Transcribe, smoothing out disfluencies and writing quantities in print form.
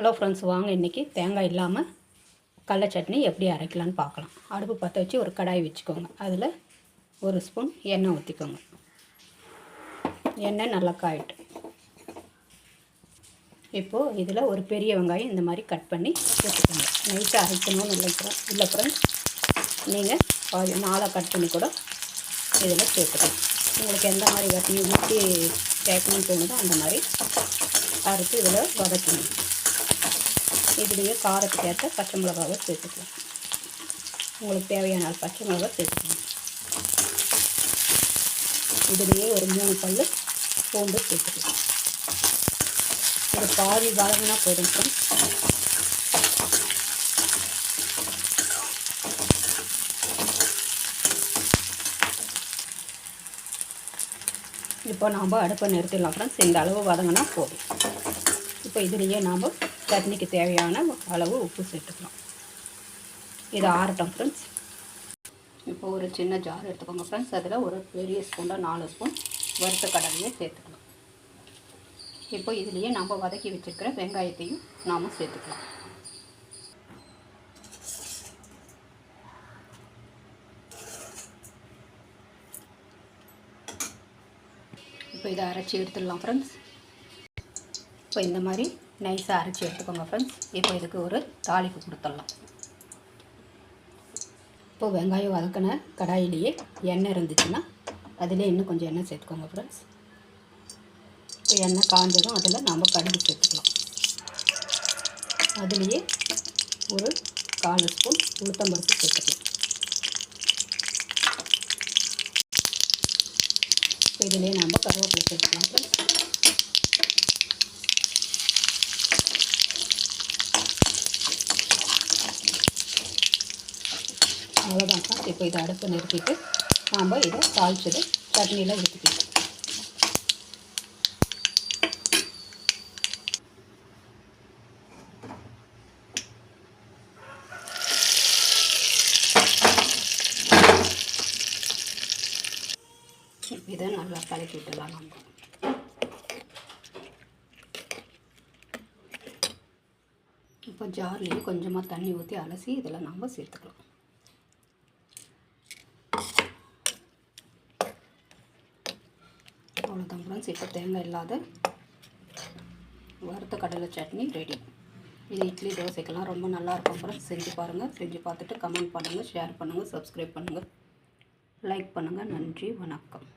Hello friends, வாங்க இன்றைக்கி தேங்காய் இல்லாமல் கடல சட்னி எப்படி அரைக்கலான்னு பார்க்கலாம். அடுப்பு பற்ற வச்சு ஒரு கடாய் வச்சுக்கோங்க. அதில் ஒரு ஸ்பூன் எண்ணெய் ஊற்றிக்கோங்க. எண்ணெய் நல்லா காயிட்டு. இப்போது இதில் ஒரு பெரிய வெங்காயம் இந்த மாதிரி கட் பண்ணி சேர்த்துக்கோங்க. நைட்டாக அரைக்கணும்னு இல்லை ஃப்ரெண்ட்ஸ், நீங்கள் பாதி நாளாக கட் பண்ணி கூட இதில் சேர்த்துக்கலாம். உங்களுக்கு எந்த மாதிரி ஊற்றி சேர்க்கணும்னு தோணுதோ அந்த மாதிரி அரைச்சி இதில் வதக்கணும். இதுலேயே காரத்துக்கு ஏற்ற பச்சை மிளகாவை சேர்த்துக்கலாம். உங்களுக்கு தேவையான பச்சை மிளகாய் சேர்த்துக்கலாம். இதுலேயே ஒரு 3 பல் பூண்டு சேர்த்துக்கலாம். ஒரு பாதி வதங்கினா போதும். இப்போ நாம் அடுப்பை நிறுத்திடலாம் ஃப்ரெண்ட்ஸ். இந்த அளவு வதங்கினா போதும். இப்போ இதுலேயே நாம் சட்னிக்கு தேவையான அளவு உப்பு சேர்த்துக்கலாம். இது ஆறட்டும் ஃப்ரெண்ட்ஸ். இப்போ ஒரு சின்ன ஜார் எடுத்துக்கோங்க ஃப்ரெண்ட்ஸ். அதில் ஒரு பெரிய ஸ்பூனில் 4 ஸ்பூன் வறுத்த கடலையை சேர்த்துக்கலாம். இப்போ இதுலேயே நம்ம வதக்கி வச்சுருக்கிற வெங்காயத்தையும் நாம் சேர்த்துக்கலாம். இப்போ இதை அரைச்சி எடுத்துடலாம் ஃப்ரெண்ட்ஸ். இப்போ இந்த மாதிரி நைஸாக அரைச்சி எடுத்துக்கோங்க ஃப்ரெண்ட்ஸ். இப்போ இதுக்கு ஒரு தாளிப்பு கொடுத்துடலாம். இப்போது வெங்காயம் வதக்கின கடாயிலேயே எண்ணெய் இருந்துச்சுன்னா அதிலே இன்னும் கொஞ்சம் எண்ணெய் சேர்த்துக்கோங்க ஃப்ரெண்ட்ஸ். இப்போ எண்ணெய் காஞ்சதும் அதில் நம்ம கடுகு சேர்த்துக்கலாம். அதுலேயே ஒரு 1/4 ஸ்பூன் உளுத்தம்பருப்பு சேர்த்துக்கலாம். இப்போ இதிலே நம்ம கருவேப்பிலை சேர்த்துக்கலாம் ஃப்ரெண்ட்ஸ். அவ்வளோதான் ஃப்ரெண்ட்ஸ். இப்போ இதை அடுப்பு நிறுத்திட்டு நாம் இதை தாளிச்சது சட்னியில் ஊற்றிக்கலாம். இதை நல்லா கலக்கி விட்டுடலாம். நம்ம இப்போ ஜார்லேயே கொஞ்சமாக தண்ணி ஊற்றி அலசி இதில் நம்ம சேர்த்துக்கலாம். அவ்வளோதான் ஃப்ரெண்ட்ஸ். இப்போ தேங்காய் இல்லாத வறுத்த கடலை சட்னி ரெடி. இது இட்லி தோசைக்கெல்லாம் ரொம்ப நல்லாயிருக்கும் ஃப்ரெண்ட்ஸ். செஞ்சு பாருங்கள். செஞ்சு பார்த்துட்டு கமெண்ட் பண்ணுங்கள், ஷேர் பண்ணுங்கள், சப்ஸ்கிரைப் பண்ணுங்கள், லைக் பண்ணுங்கள். நன்றி, வணக்கம்.